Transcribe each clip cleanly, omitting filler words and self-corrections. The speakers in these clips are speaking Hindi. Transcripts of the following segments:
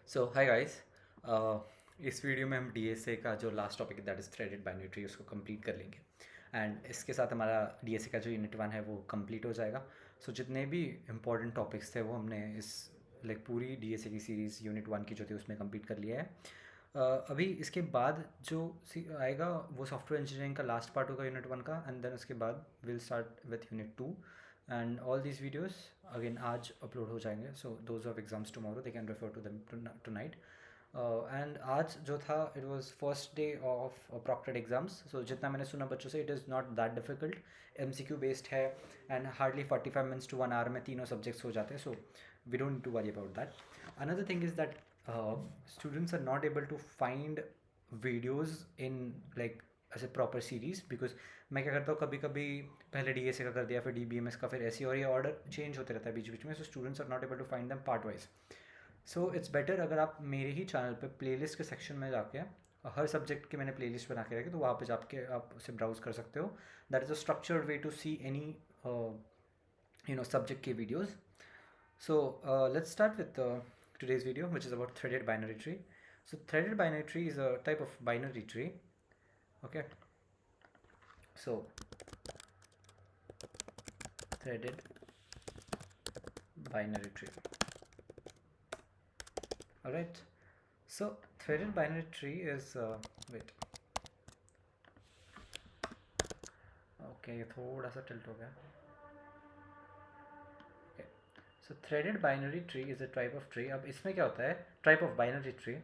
सो हाय गाइस। इस वीडियो में हम डीएसए का जो लास्ट टॉपिक है that is threaded binary tree उसको कंप्लीट कर लेंगे एंड इसके साथ हमारा डीएसए का जो यूनिट 1 है वो कंप्लीट हो जाएगा। जितने भी इम्पोर्टेंट टॉपिक्स थे वो हमने इस पूरी डीएसए की सीरीज़ यूनिट 1 की जो थी उसमें कंप्लीट कर लिया है। अभी इसके बाद जो आएगा वो सॉफ्टवेयर इंजीनियरिंग का लास्ट पार्ट होगा यूनिट 1 का, एंड देन उसके बाद will start with unit 2 and all these videos again आज अपलोड हो जाएंगे। So those of exams tomorrow they can refer to them tonight. And आज जो था it was first day of proctored exams. जितना मैंने सुना बच्चों से, it is not that difficult. MCQ based है and hardly 45 minutes to 1 hour में तीनों सब्जेक्ट्स हो जाते हैं, so we don't need to worry about that. Another thing is that students are not able to find videos in like as a proper series because मैं क्या करता हूँ, कभी कभी पहले डीएसए का कर दिया, फिर डीबीएमएस का, फिर ऐसे, और ये ऑर्डर चेंज होते रहता है बीच बीच में, so students are not able to find them part wise. So it's better अगर आप मेरे ही चैनल पे प्लेलिस्ट के सेक्शन में जाके हर सब्जेक्ट के मैंने प्लेलिस्ट बना के रखे, तो वहाँ पे जाके आप उसे ब्राउज कर सकते हो। That is a structured way to see any subject के videos. So let's start with today's video, which is about threaded binary tree. So threaded binary tree is a type of binary tree. Okay. So threaded binary tree. All right. So threaded binary tree is wait. Okay, थोड़ा सा tilt हो गया. Okay. So threaded binary tree is a type of tree. अब इसमें क्या होता है? Type of binary tree.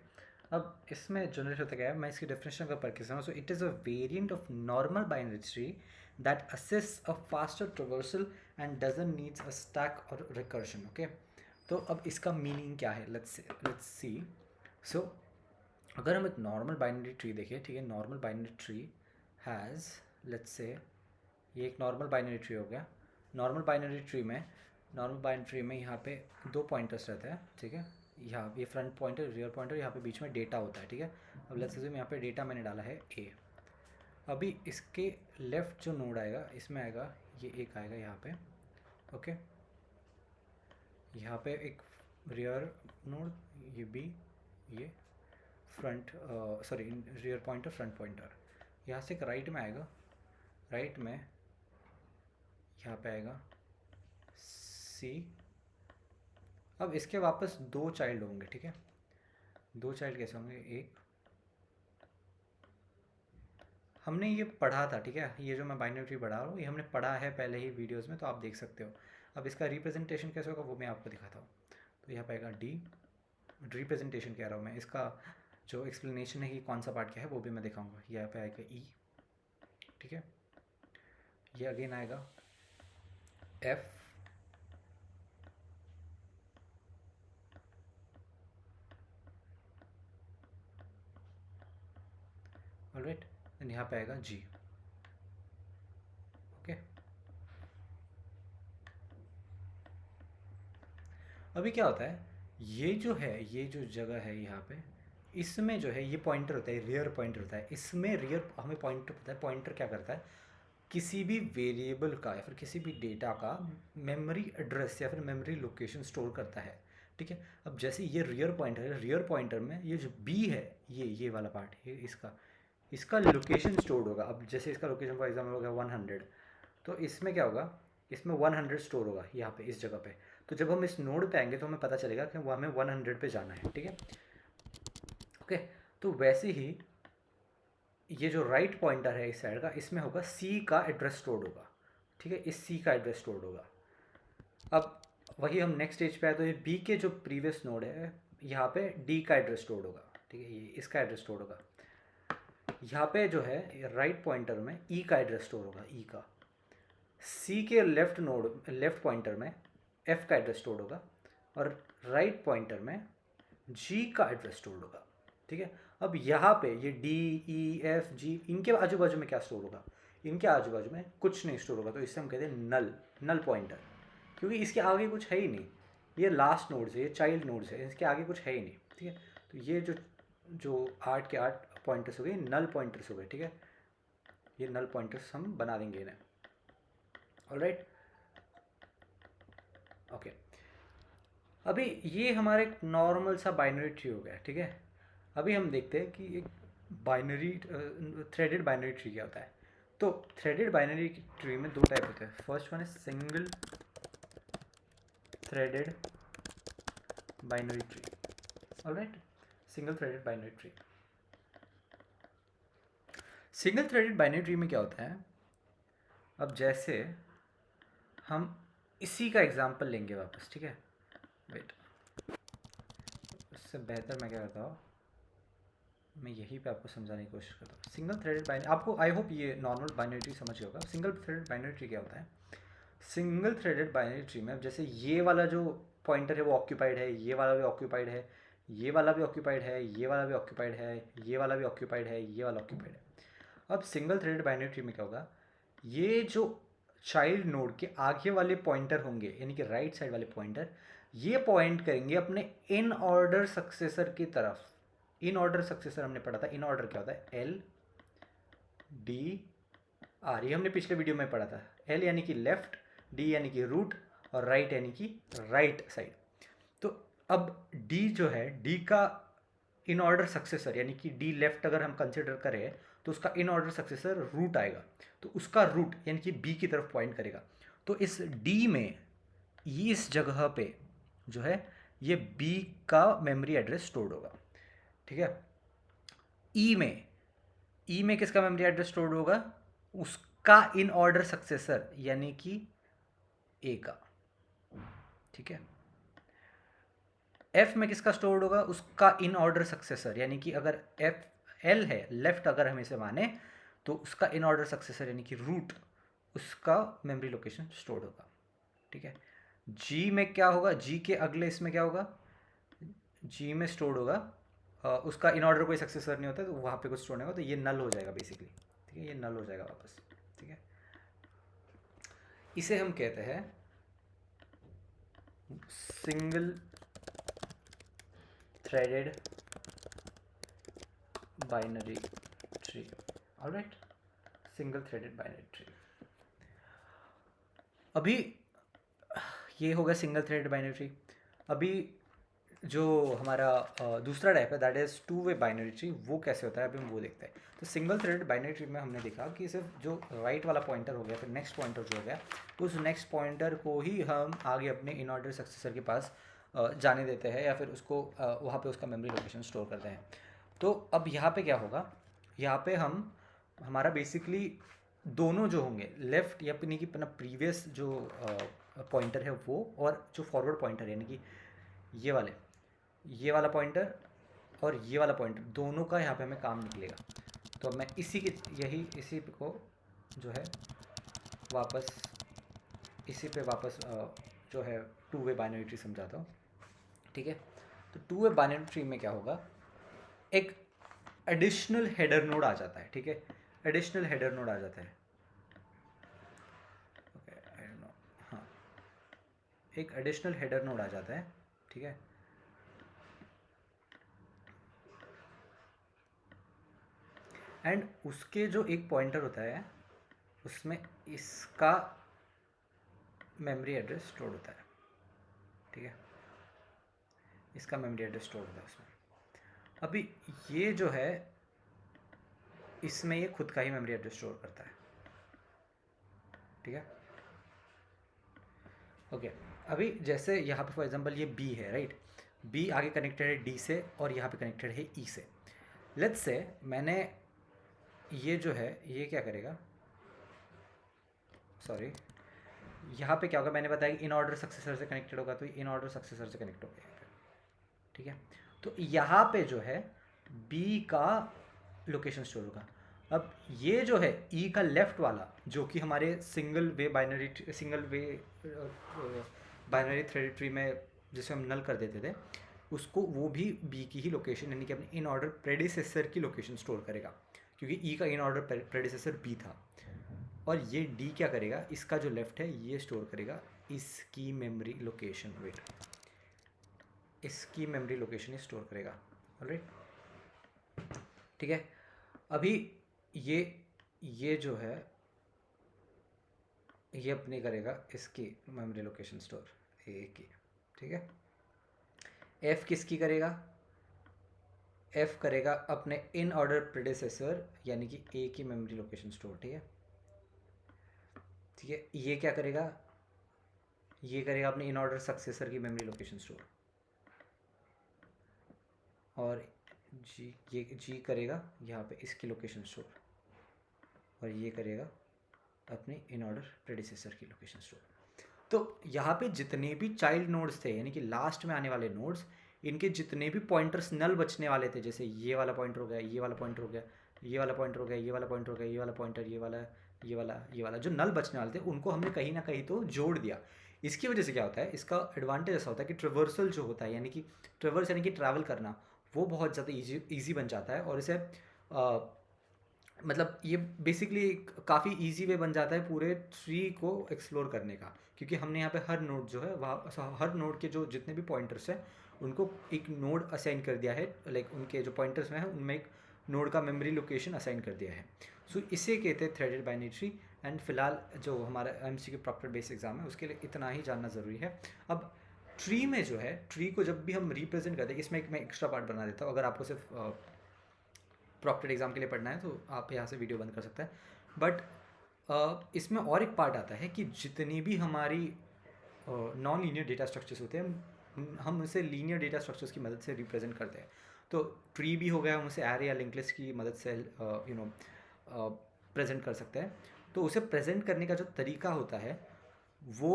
अब इसमें जनरेट होता क्या है, मैं इसकी डेफिनेशन का पढ़ के समझ। So it is a variant of normal binary tree that assist a faster traversal and doesn't needs a stack और रिकर्शन। ओके, तो अब इसका मीनिंग क्या है, लेट्स सी। सो अगर हम एक नॉर्मल बाइनरी ट्री देखें, ठीक है, normal binary tree has, let's say, ये एक नॉर्मल बाइनरी ट्री हो गया। नॉर्मल बाइनरी ट्री में यहाँ पे दो पॉइंटर्स रहते हैं, ठीक है। यहाँ ये फ्रंट पॉइंटर, रियर पॉइंटर, यहाँ पे बीच में डेटा होता है, ठीक है। अब लेट्स अज्यूम यहाँ पे डेटा मैंने डाला है ए। अभी इसके लेफ्ट जो नोड आएगा इसमें आएगा ये एक आएगा यहाँ पे। ओके, यहाँ पे एक रियर नोड, ये बी, ये front, sorry rear pointer, front pointer. यहाँ से एक राइट में आएगा, राइट में यहाँ पे आएगा सी। अब इसके वापस दो चाइल्ड होंगे, ठीक है। दो चाइल्ड कैसे होंगे, एक, हमने ये पढ़ा था, ठीक है, ये जो मैं बाइनरी ट्री पढ़ा रहा हूँ ये हमने पढ़ा है पहले ही वीडियोस में, तो आप देख सकते हो। अब इसका रिप्रेजेंटेशन कैसे होगा वो मैं आपको दिखाता हूँ। तो यहाँ पे आएगा डी, रिप्रेजेंटेशन कह रहा हूँ मैं, इसका जो एक्सप्लेनेशन है कि कौन सा पार्ट क्या है वो भी मैं दिखाऊंगा। यहाँ पे आएगा ई, ठीक है। ये अगेन आएगा एफ, ऑलराइट, एंड यहाँ पे आएगा जी। ओके, अभी क्या होता है, ये जो है, ये जो जगह है यहाँ पे, इसमें जो है ये पॉइंटर होता है, रियर पॉइंटर होता है। इसमें रियर हमें पॉइंटर पता है, पॉइंटर क्या करता है, किसी भी वेरिएबल का या फिर किसी भी डेटा का मेमोरी एड्रेस या फिर मेमोरी लोकेशन स्टोर करता है, ठीक है। अब जैसे ये रियर पॉइंटर है, रियर पॉइंटर में ये जो बी है, ये वाला पार्ट, ये इसका इसका लोकेशन स्टोर्ड होगा। अब जैसे इसका लोकेशन फॉर एग्जाम्पल हो गया 100, तो इसमें क्या होगा, इसमें 100 स्टोर होगा यहाँ पे इस जगह पे। तो जब हम इस नोड पे आएंगे तो हमें पता चलेगा कि वो हमें 100 पे जाना है, ठीक है। ओके, तो वैसे ही ये जो राइट पॉइंटर है इस साइड का, इसमें होगा सी का एड्रेस स्टोर्ड होगा, ठीक है, इस सी का एड्रेस स्टोर्ड होगा। अब वही हम नेक्स्ट स्टेज पे आए तो ये बी के जो प्रीवियस नोड है यहाँ पे डी का एड्रेस स्टोर्ड होगा, ठीक है, ये इसका एड्रेस स्टोर्ड होगा। यहाँ पे जो है राइट पॉइंटर में ई का एड्रेस स्टोर होगा, ई का। सी के लेफ्ट नोड, लेफ्ट पॉइंटर में एफ का एड्रेस स्टोर होगा, और राइट पॉइंटर में जी का एड्रेस स्टोर होगा, ठीक है। अब यहाँ पे ये डी, ई, एफ, जी, इनके आजू बाजू में क्या स्टोर होगा, इनके आजू बाजू में कुछ नहीं स्टोर होगा, तो इससे हम कहते हैं नल, नल पॉइंटर, क्योंकि इसके आगे कुछ है ही नहीं। ये लास्ट नोड्स है, ये चाइल्ड नोड्स है, इसके आगे कुछ है ही नहीं, ठीक है। तो ये जो जो 8 के 8 पॉइंटर्स हो गए, नल पॉइंटर्स हो गए, ठीक है। ये नल पॉइंटर्स हम बना देंगे इन्हें, ऑलराइट। ओके, अभी ये हमारा एक नॉर्मल सा बाइनरी ट्री हो गया, ठीक है। अभी हम देखते हैं कि एक बाइनरी थ्रेडेड बाइनरी ट्री क्या होता है। तो थ्रेडेड बाइनरी ट्री में दो टाइप होते हैं। फर्स्ट वन है single threaded binary tree. Alright, single threaded binary tree. Single threaded binary tree में क्या होता है, अब जैसे हम इसी का एग्जांपल लेंगे वापस, ठीक है। वेट, उससे बेहतर मैं क्या करता हूँ, मैं यहीं पे आपको समझाने की कोशिश करता हूँ। सिंगल थ्रेडेड बाइनरी, आपको आई होप ये नॉर्मल बाइनरी ट्री समझ गया होगा। सिंगल थ्रेडेड बाइनरी ट्री क्या होता है, सिंगल थ्रेडेड बाइनरी ट्री में अब जैसे ये वाला जो पॉइंटर है वो ऑक्यूपाइड है, ये वाला भी ऑक्यूपाइड है, ये वाला भी ऑक्यूपाइड है, ये वाला भी ऑक्यूपाइड है, ये वाला भी ऑक्यूपाइड है, ये वाला ऑक्यूपाइड है। अब सिंगल थ्रेडेड बाइनरी ट्री में क्या होगा, ये जो चाइल्ड नोड के आगे वाले पॉइंटर होंगे, यानी कि राइट साइड वाले पॉइंटर, ये पॉइंट करेंगे अपने इन ऑर्डर सक्सेसर की तरफ। इन ऑर्डर सक्सेसर हमने पढ़ा था, इन ऑर्डर क्या होता है, एल डी आर, ये हमने पिछले वीडियो में पढ़ा था। एल यानी कि लेफ्ट, डी यानी कि रूट, और राइट यानी कि राइट साइड। तो अब डी जो है, डी का इन ऑर्डर सक्सेसर यानी कि डी लेफ्ट अगर हम कंसिडर करें तो उसका इन ऑर्डर सक्सेसर रूट आएगा। तो उसका रूट यानी कि बी की तरफ पॉइंट करेगा। तो इस डी में इस जगह पे जो है ये बी का मेमोरी एड्रेस स्टोर्ड होगा, ठीक है। ई में, ई में किसका मेमोरी एड्रेस स्टोर्ड होगा, उसका इन ऑर्डर सक्सेसर यानी कि ए का, ठीक है। एफ में किसका स्टोर्ड होगा, उसका इन ऑर्डर सक्सेसर यानी कि अगर एफ एल है लेफ्ट अगर हम इसे माने तो उसका इन ऑर्डर सक्सेसर यानी कि रूट, उसका मेमोरी लोकेशन स्टोर्ड होगा, ठीक है। जी में क्या होगा, जी के अगले इसमें क्या होगा, जी में स्टोर्ड होगा उसका इन ऑर्डर कोई सक्सेसर नहीं होता तो वहाँ पे कुछ स्टोर नहीं होगा, तो ये नल हो जाएगा बेसिकली, ठीक है। ये नल हो जाएगा वापस, ठीक है। इसे हम कहते हैं single threaded binary tree. Alright, single threaded binary tree. अभी ये हो गया सिंगल थ्रेडेड बाइनरी ट्री। अभी जो हमारा दूसरा टाइप है that is two way binary tree, वो कैसे होता है अभी हम वो देखते हैं। तो सिंगल थ्रेडेड बाइनरी ट्री में हमने देखा कि सिर्फ जो राइट वाला पॉइंटर हो गया, फिर नेक्स्ट पॉइंटर जो हो गया, उस नेक्स्ट पॉइंटर को ही हम आगे अपने इन ऑर्डर सक्सेसर के पास जाने देते हैं, या फिर उसको वहाँ पे उसका मेमोरी लोकेशन स्टोर करते हैं। तो अब यहाँ पे क्या होगा, यहाँ पे हम हमारा बेसिकली दोनों जो होंगे लेफ़्ट यानी कि अपना प्रीवियस जो पॉइंटर है वो, और जो फॉरवर्ड पॉइंटर यानी कि ये वाला पॉइंटर और ये वाला पॉइंटर, दोनों का यहाँ पे हमें काम निकलेगा। तो अब मैं इसी को जो है वापस इसी पे वापस जो है टू वे बाइनरी ट्री समझाता हूँ, ठीक है। तो टू वे बाइनरी ट्री में क्या होगा, एक एडिशनल हेडर नोड आ जाता है, ठीक है। एडिशनल हेडर नोड आ जाता है, ओके, आई डोंट नो, हाँ, एक एडिशनल हेडर नोड आ जाता है, ठीक है। एंड उसके जो एक पॉइंटर होता है उसमें इसका मेमोरी एड्रेस स्टोर होता है, ठीक है। इसका मेमोरी एड्रेस स्टोर होता है उसमें। अभी ये जो है इसमें ये खुद का ही मेमोरी एड्रेस स्टोर करता है, ठीक है, ओके। अभी जैसे यहाँ पे फॉर एग्जांपल ये बी है, राइट। बी आगे कनेक्टेड है डी से और यहाँ पे कनेक्टेड है ई से। लेट्स से मैंने ये जो है ये क्या करेगा, सॉरी, यहाँ पे क्या होगा, मैंने बताया कि इन ऑर्डर सक्सेसर से कनेक्टेड होगा, तो इन ऑर्डर सक्सेसर से कनेक्ट हो गया, ठीक है। तो यहाँ पे जो है बी का लोकेशन स्टोर होगा। अब ये जो है ई का लेफ्ट वाला जो कि हमारे single way binary thread tree में जिसे हम नल कर देते थे, उसको वो भी बी की ही लोकेशन यानी कि अपने इन ऑर्डर प्रेडिसेसर की लोकेशन स्टोर करेगा, क्योंकि ई का इन ऑर्डर प्रेडिसेसर बी था। और ये डी क्या करेगा, इसका जो लेफ्ट है ये स्टोर करेगा इसकी मेमोरी लोकेशन, वेट, इसकी मेमोरी लोकेशन स्टोर करेगा, ऑलराइट, ठीक है। अभी ये जो है ये अपनी करेगा इसकी मेमोरी लोकेशन स्टोर ए की, ठीक है। एफ किसकी करेगा, एफ करेगा अपने इन ऑर्डर प्रेडिसेसर यानी कि ए की मेमोरी लोकेशन स्टोर, ठीक है। ठीक है, ये क्या करेगा, ये करेगा अपने इन ऑर्डर सक्सेसर की मेमोरी लोकेशन स्टोर, और जी करेगा यहाँ पे इसकी लोकेशन स्टोर, और ये करेगा अपने इन ऑर्डर प्रेडिसेसर की लोकेशन स्टोर। तो यहाँ पे जितने भी चाइल्ड नोड्स थे यानी कि लास्ट में आने वाले नोड्स, इनके जितने भी पॉइंटर्स नल बचने वाले थे, जैसे ये वाला पॉइंटर हो गया, ये वाला पॉइंटर हो गया, ये वाला पॉइंटर हो गया, ये वाला पॉइंटर हो गया, ये वाला पॉइंटर, ये वाला जो नल बचने वाले थे उनको हमने कहीं ना कहीं तो जोड़ दिया। इसकी वजह से क्या होता है, इसका एडवांटेज ऐसा होता है कि ट्रिवर्सल जो होता है यानी कि ट्रिवर्स यानी कि ट्रैवल करना, वो बहुत ज़्यादा ईजी बन जाता है। और इसे मतलब ये बेसिकली काफ़ी इजी वे बन जाता है पूरे ट्री को एक्सप्लोर करने का, क्योंकि हमने यहाँ पे हर नोड जो है वहाँ हर नोड के जो जितने भी पॉइंटर्स हैं उनको एक नोड असाइन कर दिया है, लाइक उनके जो पॉइंटर्स में है उनमें एक नोड का मेमोरी लोकेशन असाइन कर दिया है। सो इसे कहते हैं थ्रेडेड बाइनरी ट्री। एंड फिलहाल जो हमारा एमसीक्यू प्रॉपर बेस एग्जाम है उसके लिए इतना ही जानना ज़रूरी है। अब ट्री में जो है, ट्री को जब भी हम रिप्रेजेंट करते हैं, इसमें एक मैं एक्स्ट्रा पार्ट बना देता हूँ, अगर आपको सिर्फ प्रॉक्टेड एग्ज़ाम के लिए पढ़ना है तो आप यहाँ से वीडियो बंद कर सकते हैं। बट इसमें और एक पार्ट आता है कि जितनी भी हमारी नॉन लीनियर डेटा स्ट्रक्चर्स होते हैं हम उसे लीनियर डेटा स्ट्रक्चर्स की मदद से रिप्रेजेंट करते हैं। तो ट्री भी हो गया, हम उसे एरे या लिंक लिस्ट की मदद से प्रेजेंट कर सकते हैं। तो उसे प्रेजेंट करने का जो तरीका होता है वो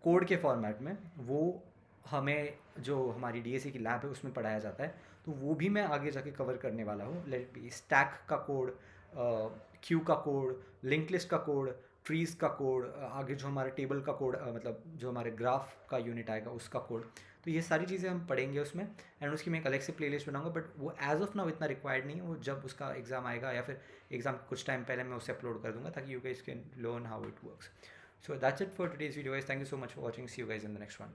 कोड के फॉर्मेट में, वो हमें जो हमारी डीएसई की लैब है उसमें पढ़ाया जाता है। तो वो भी मैं आगे जाके कवर करने वाला हूँ। लेट बी स्टैक का कोड, क्यू का कोड, लिंक लिस्ट का कोड, ट्रीज़ का कोड, आगे जो हमारे टेबल का कोड मतलब जो हमारे ग्राफ का यूनिट आएगा उसका कोड। तो ये सारी चीज़ें हम पढ़ेंगे उसमें, एंड उसकी मैं एक अलग से प्लेलिस्ट बनाऊंगा। बट वो एज ऑफ नाउ इतना रिक्वायर्ड नहीं है, वो जब उसका एग्ज़ाम आएगा या फिर एग्ज़ाम कुछ टाइम पहले मैं उसे अपलोड कर दूंगा ताकि you guys can learn how it works. So that's it for today's video guys. Thank you so much for watching. See you guys in the next one.